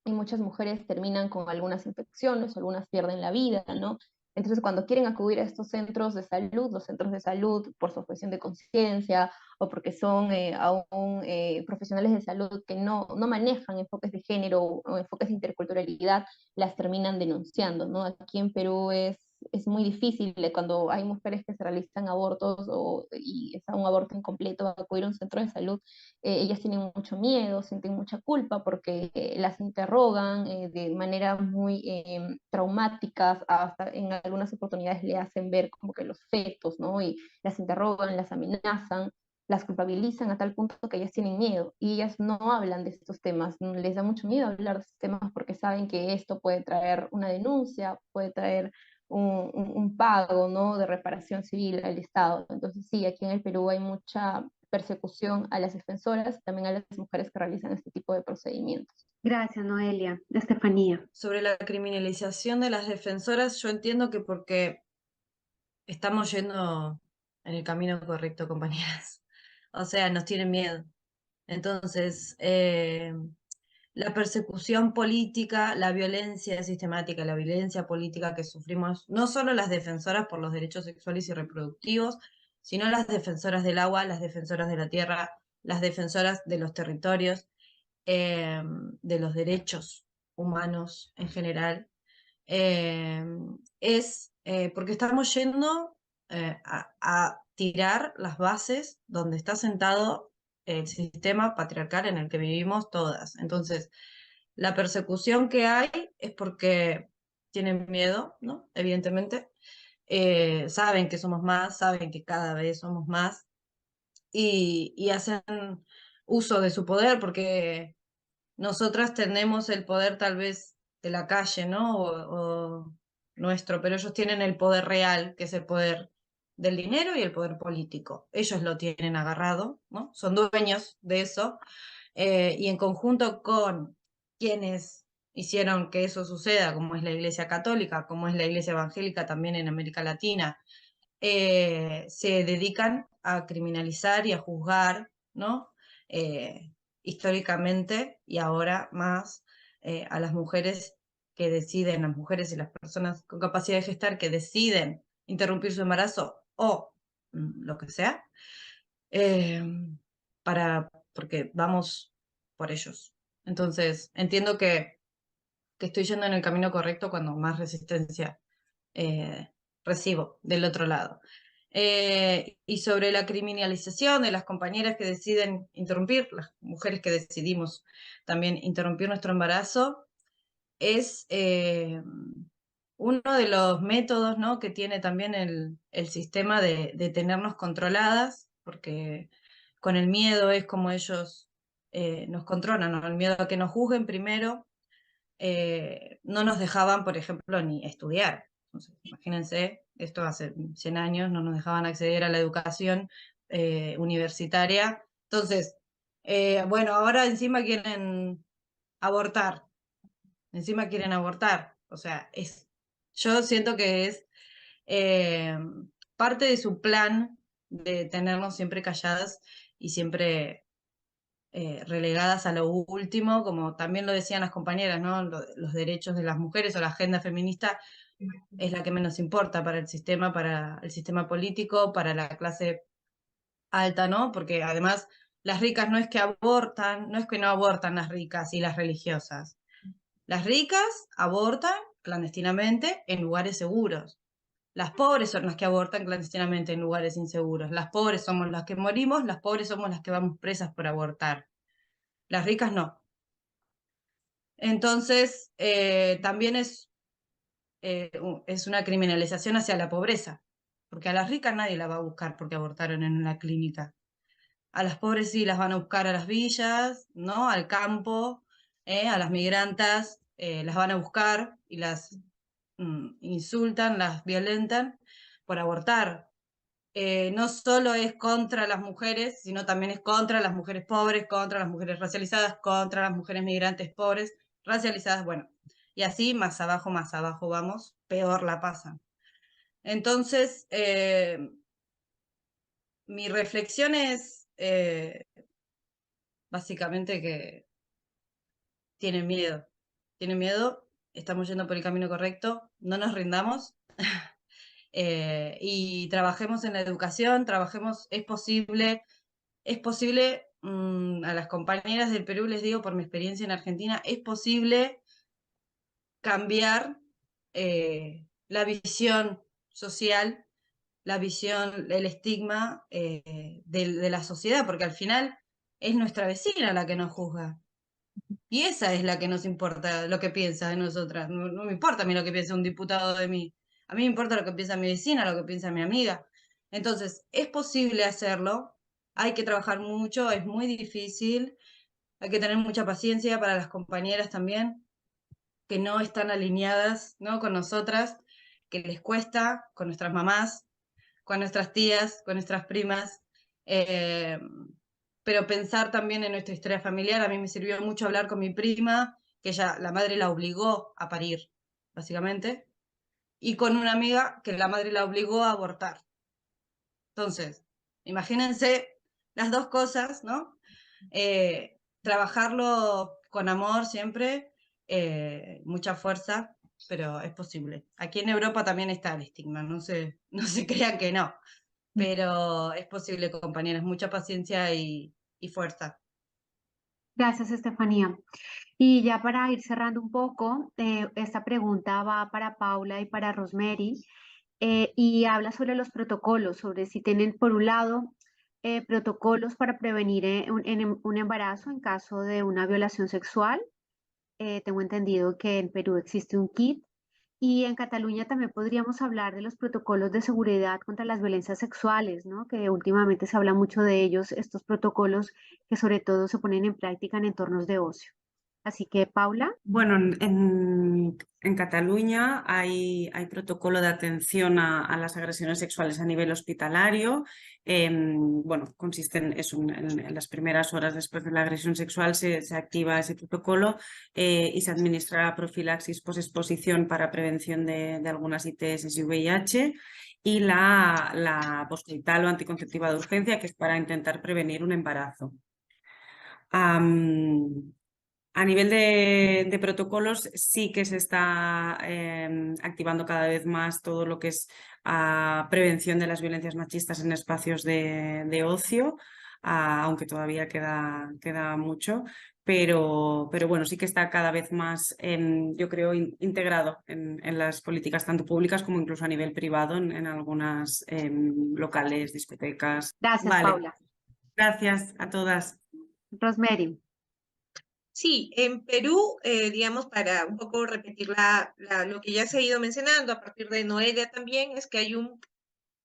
Speaker 5: y muchas mujeres terminan con algunas infecciones, algunas pierden la vida, ¿no? Entonces, cuando quieren acudir a estos centros de salud, los centros de salud por su objeción de conciencia o porque son aún profesionales de salud que no manejan enfoques de género o enfoques de interculturalidad, las terminan denunciando, ¿no? Aquí en Perú es muy difícil cuando hay mujeres que se realizan abortos y es un aborto incompleto, acudir a un centro de salud, ellas tienen mucho miedo, sienten mucha culpa porque las interrogan de maneras muy traumáticas, hasta en algunas oportunidades le hacen ver como que los fetos, ¿no? Y las interrogan, las amenazan, las culpabilizan a tal punto que ellas tienen miedo y ellas no hablan de estos temas, les da mucho miedo hablar de estos temas porque saben que esto puede traer una denuncia, puede traer un pago, ¿no? De reparación civil al Estado. Entonces sí, aquí en el Perú hay mucha persecución a las defensoras y también a las mujeres que realizan este tipo de procedimientos.
Speaker 3: Gracias, Noelia. Estefanía.
Speaker 7: Sobre la criminalización de las defensoras, yo entiendo que porque estamos yendo en el camino correcto, compañeras. O sea, nos tienen miedo. Entonces, la persecución política, la violencia sistemática, la violencia política que sufrimos, no solo las defensoras por los derechos sexuales y reproductivos, sino las defensoras del agua, las defensoras de la tierra, las defensoras de los territorios, de los derechos humanos en general, es porque estamos yendo a tirar las bases donde está sentado el sistema patriarcal en el que vivimos todas. Entonces, la persecución que hay es porque tienen miedo, ¿no? Evidentemente. Saben que somos más, saben que cada vez somos más y hacen uso de su poder porque nosotras tenemos el poder tal vez de la calle, ¿no? O nuestro, pero ellos tienen el poder real, que es el poder del dinero y el poder político. Ellos lo tienen agarrado, ¿no? Son dueños de eso. Y en conjunto con quienes hicieron que eso suceda, como es la Iglesia Católica, como es la Iglesia Evangélica también en América Latina, se dedican a criminalizar y a juzgar, ¿no? Históricamente y ahora más a las mujeres que deciden, las mujeres y las personas con capacidad de gestar que deciden interrumpir su embarazo o lo que sea, porque vamos por ellos. Entonces, entiendo que estoy yendo en el camino correcto cuando más resistencia recibo del otro lado. Y sobre la criminalización de las compañeras que deciden interrumpir, las mujeres que decidimos también interrumpir nuestro embarazo, es uno de los métodos, ¿no?, que tiene también el sistema de tenernos controladas, porque con el miedo es como ellos nos controlan, ¿no? El miedo a que nos juzguen primero. No nos dejaban, por ejemplo, ni estudiar. Entonces, imagínense, esto hace 100 años, no nos dejaban acceder a la educación universitaria. Entonces, bueno, ahora encima quieren abortar. Encima quieren abortar. O sea, yo siento que es parte de su plan de tenernos siempre calladas y siempre relegadas a lo último, como también lo decían las compañeras, ¿no? Los derechos de las mujeres o la agenda feminista es la que menos importa para el sistema político, para la clase alta, ¿no? Porque además las ricas no es que abortan, no es que no abortan las ricas y las religiosas. Las ricas abortan clandestinamente en lugares seguros. Las pobres son las que abortan clandestinamente en lugares inseguros. Las pobres somos las que morimos, las pobres somos las que vamos presas por abortar. Las ricas no. Entonces, también es una criminalización hacia la pobreza, porque a las ricas nadie la va a buscar porque abortaron en una clínica. A las pobres sí las van a buscar a las villas, ¿no? Al campo, a las migrantas las van a buscar y las insultan, las violentan por abortar. No solo es contra las mujeres, sino también es contra las mujeres pobres, contra las mujeres racializadas, contra las mujeres migrantes pobres, racializadas, bueno, y así más abajo vamos, peor la pasan. Entonces, mi reflexión es básicamente que tienen miedo, estamos yendo por el camino correcto, no nos rindamos. Y trabajemos en la educación, es posible, a las compañeras del Perú les digo por mi experiencia en Argentina, es posible cambiar la visión social, la visión, el estigma de la sociedad, porque al final es nuestra vecina la que nos juzga. Y esa es la que nos importa, lo que piensa de nosotras. No me importa a mí lo que piensa un diputado de mí. A mí me importa lo que piensa mi vecina, lo que piensa mi amiga. Entonces, es posible hacerlo. Hay que trabajar mucho, es muy difícil. Hay que tener mucha paciencia para las compañeras también, que no están alineadas, ¿no?, con nosotras, que les cuesta, con nuestras mamás, con nuestras tías, con nuestras primas. Pero pensar también en nuestra historia familiar. A mí me sirvió mucho hablar con mi prima, que ella, la madre la obligó a parir, básicamente, y con una amiga que la madre la obligó a abortar. Entonces, imagínense las dos cosas, ¿no? Trabajarlo con amor siempre, mucha fuerza, pero es posible. Aquí en Europa también está el estigma, no se crean que no, pero es posible, compañeras, mucha paciencia y fuerza.
Speaker 3: Gracias, Estefanía. Y ya para ir cerrando un poco, esta pregunta va para Paula y para Rosemary, y habla sobre los protocolos, sobre si tienen, por un lado, protocolos para prevenir un embarazo en caso de una violación sexual. Tengo entendido que en Perú existe un kit. Y en Cataluña también podríamos hablar de los protocolos de seguridad contra las violencias sexuales, ¿no? Que últimamente se habla mucho de ellos, estos protocolos que sobre todo se ponen en práctica en entornos de ocio. Así que, Paula.
Speaker 6: Bueno, en Cataluña hay protocolo de atención a las agresiones sexuales a nivel hospitalario. Bueno, consiste en eso, en las primeras horas después de la agresión sexual se activa ese protocolo y se administra profilaxis posexposición para prevención de algunas ITS y VIH, y la postnatal o anticonceptiva de urgencia, que es para intentar prevenir un embarazo. A nivel de protocolos, sí que se está activando cada vez más todo lo que es prevención de las violencias machistas en espacios de ocio, aunque todavía queda mucho, pero bueno, sí que está cada vez más, yo creo, integrado en las políticas tanto públicas como incluso a nivel privado en algunas locales, discotecas.
Speaker 3: Gracias,
Speaker 6: Vale,
Speaker 3: Paula.
Speaker 6: gracias a todas.
Speaker 3: Rosemary.
Speaker 4: Sí, en Perú, digamos, para un poco repetir lo que ya se ha ido mencionando a partir de Noelia también, es que hay un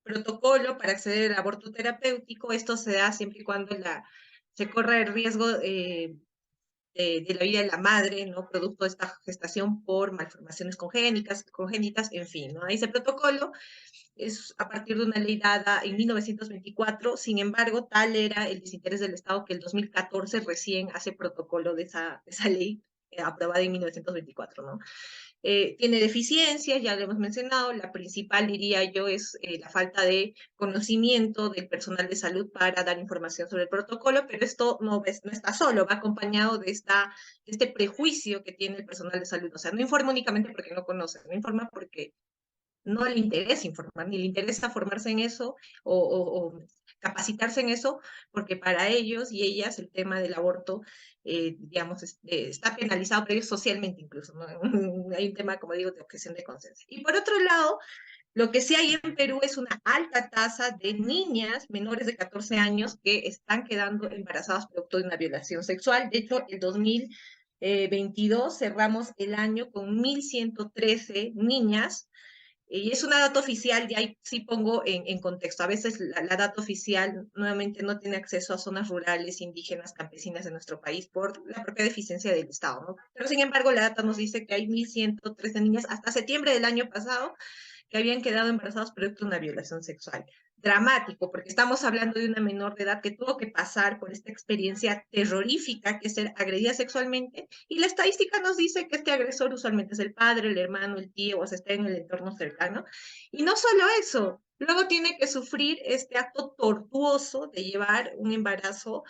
Speaker 4: protocolo para acceder al aborto terapéutico. Esto se da siempre y cuando se corre el riesgo de la vida de la madre, ¿no? Producto de esta gestación por malformaciones congénitas, en fin, ¿no? Hay ese protocolo, es a partir de una ley dada en 1924, sin embargo, tal era el desinterés del Estado que el 2014 recién hace protocolo de esa ley aprobada en 1924, ¿no? Tiene deficiencias, ya lo hemos mencionado, la principal, diría yo, es la falta de conocimiento del personal de salud para dar información sobre el protocolo, pero esto no está solo, va acompañado de este prejuicio que tiene el personal de salud. O sea, no informa únicamente porque no conoce, no informa porque no le interesa informar, ni le interesa formarse en eso o capacitarse en eso, porque para ellos y ellas el tema del aborto, digamos, está penalizado por ellos socialmente incluso, ¿no? Hay un tema, como digo, de objeción de conciencia. Y por otro lado, lo que sí hay en Perú es una alta tasa de niñas menores de 14 años que están quedando embarazadas producto de una violación sexual. De hecho, el 2022 cerramos el año con 1.113 niñas. Y es una data oficial, y ahí sí pongo en contexto. A veces la data oficial nuevamente no tiene acceso a zonas rurales, indígenas, campesinas de nuestro país por la propia deficiencia del Estado, ¿no? Pero sin embargo, la data nos dice que hay 1.113 niñas hasta septiembre del año pasado que habían quedado embarazados producto de una violación sexual. Dramático, porque estamos hablando de una menor de edad que tuvo que pasar por esta experiencia terrorífica que es ser agredida sexualmente, y la estadística nos dice que este agresor usualmente es el padre, el hermano, el tío, o sea, está en el entorno cercano. Y no solo eso, luego tiene que sufrir este acto tortuoso de llevar un embarazo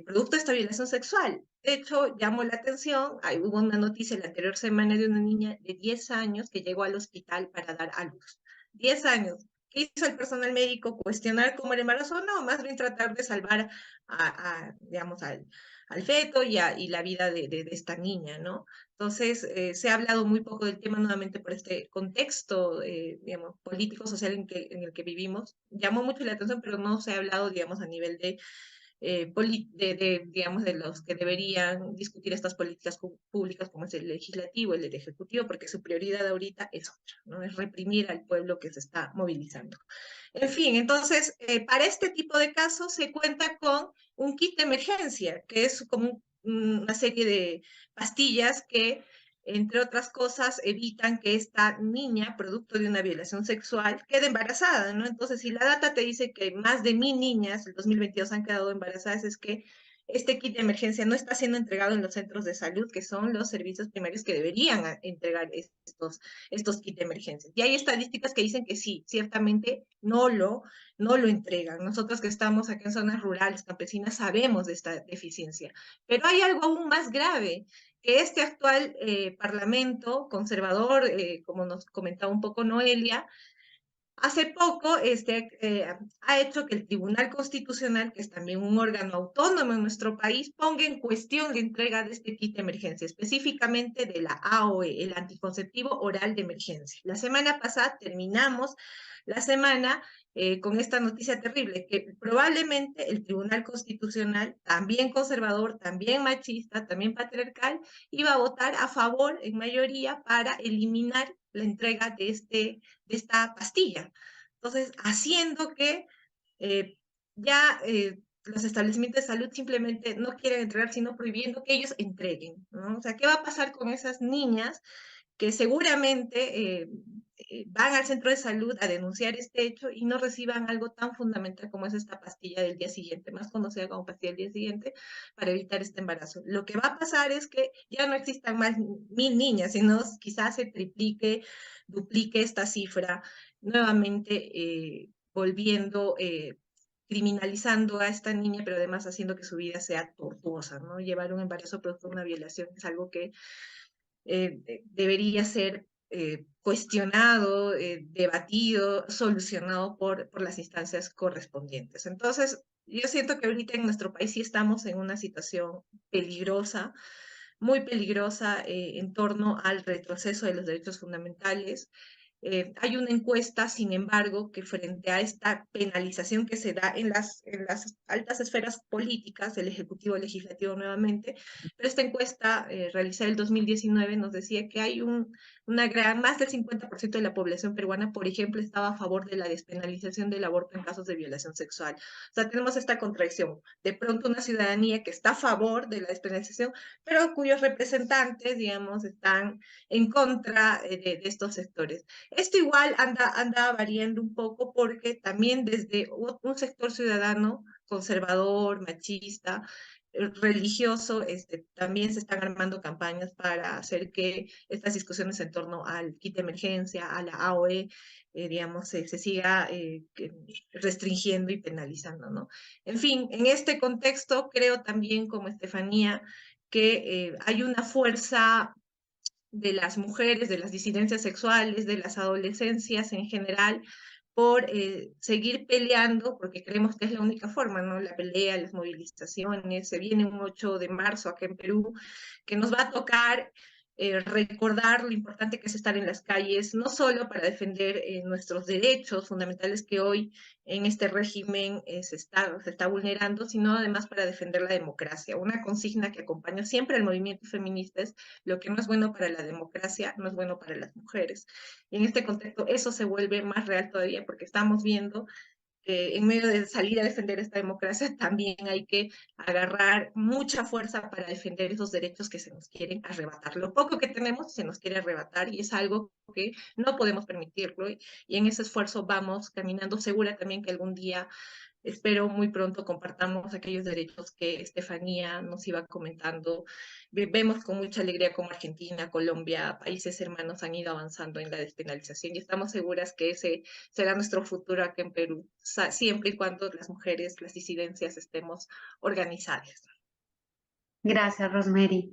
Speaker 4: producto de esta violación sexual. De hecho, llamó la atención, hubo una noticia la anterior semana de una niña de 10 años que llegó al hospital para dar a luz. 10 años. ¿Qué hizo el personal médico? ¿Cuestionar cómo el embarazo? No, más bien tratar de salvar digamos, al feto y la vida de esta niña, ¿no? Entonces, se ha hablado muy poco del tema nuevamente por este contexto, digamos, político-social en el que vivimos. Llamó mucho la atención, pero no se ha hablado, digamos, a nivel digamos, de los que deberían discutir estas políticas públicas, como es el legislativo, el ejecutivo, porque su prioridad ahorita es otra, ¿no? Es reprimir al pueblo que se está movilizando. En fin, entonces, para este tipo de casos se cuenta con un kit de emergencia, que es como una serie de pastillas que, entre otras cosas, evitan que esta niña, producto de una violación sexual, quede embarazada, ¿no? Entonces, si la data te dice que más de 1.000 niñas en 2022 han quedado embarazadas, es que este kit de emergencia no está siendo entregado en los centros de salud, que son los servicios primarios que deberían entregar estos kits de emergencia. Y hay estadísticas que dicen que sí, ciertamente no lo entregan. Nosotros que estamos acá en zonas rurales, campesinas, sabemos de esta deficiencia. Pero hay algo aún más grave, que este actual parlamento conservador, como nos comentaba un poco Noelia, hace poco ha hecho que el Tribunal Constitucional, que es también un órgano autónomo en nuestro país, ponga en cuestión la entrega de este kit de emergencia, específicamente de la AOE, el anticonceptivo oral de emergencia. La semana pasada terminamos la semana con esta noticia terrible, que probablemente el Tribunal Constitucional, también conservador, también machista, también patriarcal, iba a votar a favor en mayoría para eliminar la entrega de esta pastilla. Entonces, haciendo que ya los establecimientos de salud simplemente no quieren entregar, sino prohibiendo que ellos entreguen, ¿no? O sea, ¿qué va a pasar con esas niñas que seguramente van al centro de salud a denunciar este hecho y no reciban algo tan fundamental como es esta pastilla del día siguiente, más conocida como pastilla del día siguiente, para evitar este embarazo? Lo que va a pasar es que ya no existan más 1000 niñas, sino quizás se triplique, duplique esta cifra, nuevamente volviendo, criminalizando a esta niña, pero además haciendo que su vida sea tortuosa, ¿no? Llevar un embarazo producto de una violación es algo que debería ser cuestionado, debatido, solucionado por las instancias correspondientes. Entonces, yo siento que ahorita en nuestro país sí estamos en una situación peligrosa, muy peligrosa en torno al retroceso de los derechos fundamentales. Hay una encuesta, sin embargo, que frente a esta penalización que se da en las altas esferas políticas, del Ejecutivo Legislativo nuevamente, pero esta encuesta realizada en el 2019 nos decía que hay más del 50% de la población peruana, por ejemplo, estaba a favor de la despenalización del aborto en casos de violación sexual. O sea, tenemos esta contradicción. De pronto una ciudadanía que está a favor de la despenalización, pero cuyos representantes, digamos, están en contra de estos sectores. Esto igual anda variando un poco porque también desde un sector ciudadano conservador, machista, religioso, también se están armando campañas para hacer que estas discusiones en torno al kit de emergencia, a la AOE, digamos, se siga restringiendo y penalizando, ¿no? En fin, en este contexto creo también, como Estefanía, que hay una fuerza de las mujeres, de las disidencias sexuales, de las adolescencias en general, por seguir peleando, porque creemos que es la única forma, ¿no? La pelea, las movilizaciones, se viene un 8 de marzo acá en Perú, que nos va a tocar recordar lo importante que es estar en las calles, no solo para defender nuestros derechos fundamentales que hoy en este régimen se está vulnerando, sino además para defender la democracia. Una consigna que acompaña siempre al movimiento feminista es: lo que no es bueno para la democracia no es bueno para las mujeres. Y en este contexto eso se vuelve más real todavía porque estamos viendo en medio de salir a defender esta democracia, también hay que agarrar mucha fuerza para defender esos derechos que se nos quieren arrebatar. Lo poco que tenemos se nos quiere arrebatar y es algo que no podemos permitirlo. Y en ese esfuerzo vamos caminando, segura también que algún día, espero muy pronto, compartamos aquellos derechos que Estefanía nos iba comentando. Vemos con mucha alegría cómo Argentina, Colombia, países hermanos han ido avanzando en la despenalización y estamos seguras que ese será nuestro futuro acá en Perú, siempre y cuando las mujeres, las disidencias estemos organizadas.
Speaker 3: Gracias, Rosemary.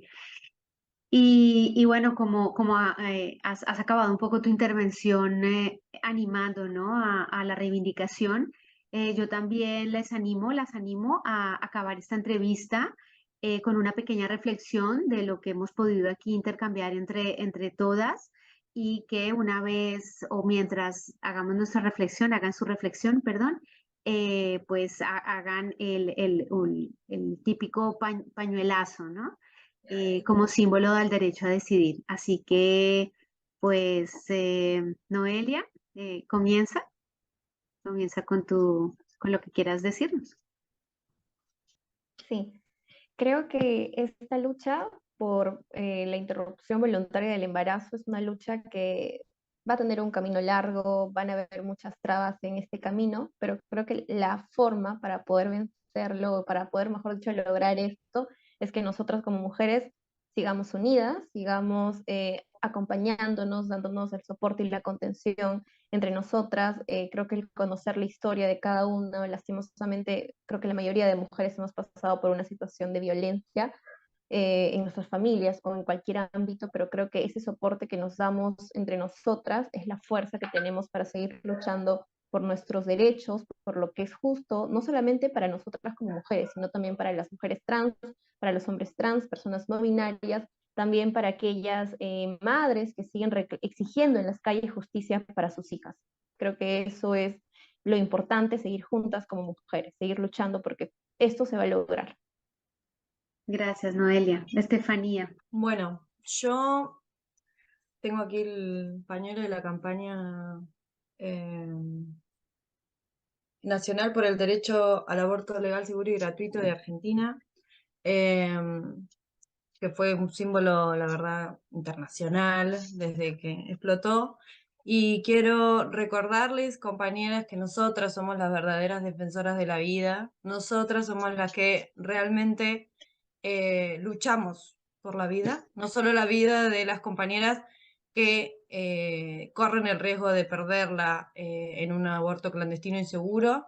Speaker 3: Y bueno, como has acabado un poco tu intervención animando, ¿no? a la reivindicación, yo también las animo a acabar esta entrevista con una pequeña reflexión de lo que hemos podido aquí intercambiar entre todas y que una vez o mientras hagamos nuestra reflexión, hagan su reflexión, perdón, pues hagan el típico pañuelazo, ¿no? Como símbolo del derecho a decidir. Así que, pues, Noelia, comienza con lo que quieras decirnos.
Speaker 5: Sí, creo que esta lucha por la interrupción voluntaria del embarazo es una lucha que va a tener un camino largo, van a haber muchas trabas en este camino, pero creo que la forma para poder vencer hacerlo, para poder, mejor dicho, lograr esto, es que nosotras como mujeres sigamos unidas, sigamos acompañándonos, dándonos el soporte y la contención entre nosotras. Creo que el conocer la historia de cada una, lastimosamente, creo que la mayoría de mujeres hemos pasado por una situación de violencia en nuestras familias o en cualquier ámbito, pero creo que ese soporte que nos damos entre nosotras es la fuerza que tenemos para seguir luchando por nuestros derechos, por lo que es justo, no solamente para nosotras como mujeres, sino también para las mujeres trans, para los hombres trans, personas no binarias, también para aquellas madres que siguen exigiendo en las calles justicia para sus hijas. Creo que eso es lo importante, seguir juntas como mujeres, seguir luchando porque esto se va a lograr.
Speaker 3: Gracias, Noelia. Estefanía.
Speaker 7: Bueno, yo tengo aquí el pañuelo de la campaña nacional por el derecho al aborto legal, seguro y gratuito de Argentina, que fue un símbolo, la verdad, internacional desde que explotó. Y quiero recordarles, compañeras, que nosotras somos las verdaderas defensoras de la vida. Nosotras somos las que realmente luchamos por la vida, no solo la vida de las compañeras que corren el riesgo de perderla en un aborto clandestino inseguro,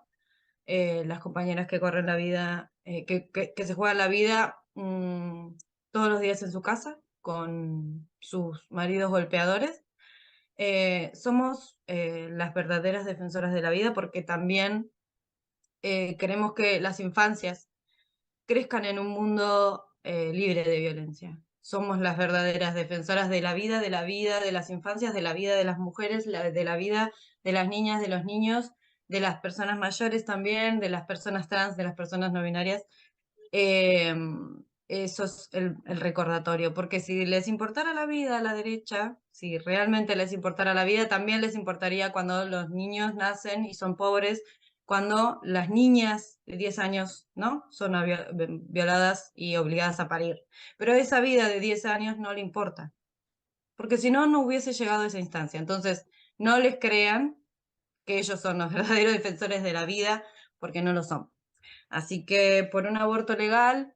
Speaker 7: las compañeras que corren la vida, que se juegan la vida todos los días en su casa con sus maridos golpeadores. Somos las verdaderas defensoras de la vida porque también queremos que las infancias crezcan en un mundo libre de violencia. Somos las verdaderas defensoras de la vida, de las infancias, de la vida de las mujeres, de la vida de las niñas, de los niños, de las personas mayores también, de las personas trans, de las personas no binarias. Eso es el recordatorio, porque si les importara la vida a la derecha, si realmente les importara la vida, también les importaría cuando los niños nacen y son pobres, cuando las niñas de 10 años, ¿no?, son violadas y obligadas a parir. Pero esa vida de 10 años no le importa, porque si no, no hubiese llegado a esa instancia. Entonces, no les crean que ellos son los verdaderos defensores de la vida, porque no lo son. Así que por un aborto legal,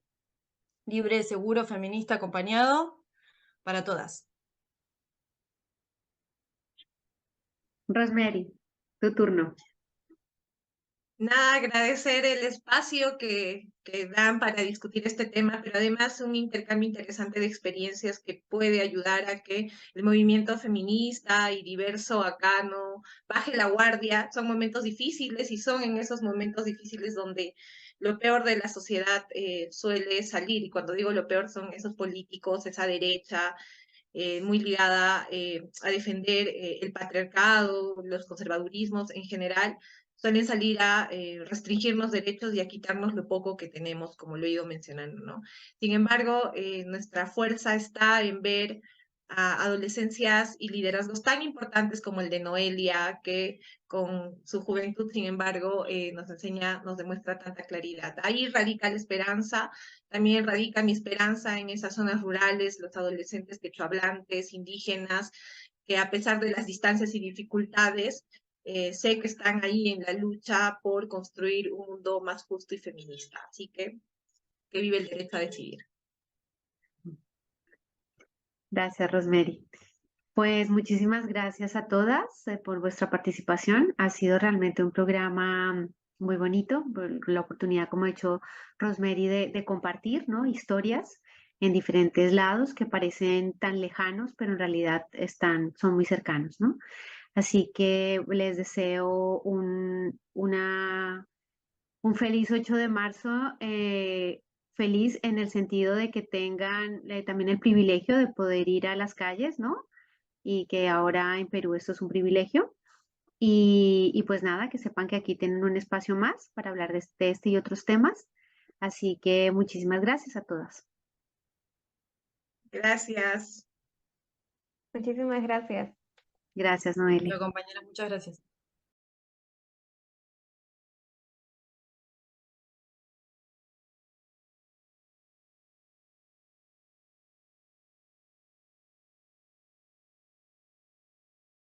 Speaker 7: libre, seguro, feminista, acompañado, para todas.
Speaker 3: Rosemary, tu turno.
Speaker 4: Nada, agradecer el espacio que dan para discutir este tema, pero además un intercambio interesante de experiencias que puede ayudar a que el movimiento feminista y diverso acá no baje la guardia. Son momentos difíciles y son en esos momentos difíciles donde lo peor de la sociedad suele salir. Y cuando digo lo peor son esos políticos, esa derecha, muy ligada a defender el patriarcado, los conservadurismos en general, suelen salir a restringirnos derechos y a quitarnos lo poco que tenemos, como lo he ido mencionando, ¿no? Sin embargo, nuestra fuerza está en ver a adolescencias y liderazgos tan importantes como el de Noelia, que con su juventud, sin embargo, nos enseña, nos demuestra tanta claridad. Ahí radica la esperanza, también radica mi esperanza en esas zonas rurales, los adolescentes quechohablantes, indígenas, que a pesar de las distancias y dificultades, sé que están ahí en la lucha por construir un mundo más justo y feminista. Así que vive el derecho a decidir.
Speaker 3: Gracias, Rosemary. Pues muchísimas gracias a todas por vuestra participación. Ha sido realmente un programa muy bonito, por la oportunidad, como ha dicho Rosemary, de compartir, ¿no?, historias en diferentes lados que parecen tan lejanos, pero en realidad son muy cercanos, ¿no? Así que les deseo un feliz 8 de marzo, feliz en el sentido de que tengan también el privilegio de poder ir a las calles, ¿no? Y que ahora en Perú esto es un privilegio. Y pues nada, que sepan que aquí tienen un espacio más para hablar de este y otros temas. Así que muchísimas gracias a todas.
Speaker 4: Gracias.
Speaker 5: Muchísimas gracias.
Speaker 3: Gracias, Noelia.
Speaker 7: Compañeras, muchas gracias.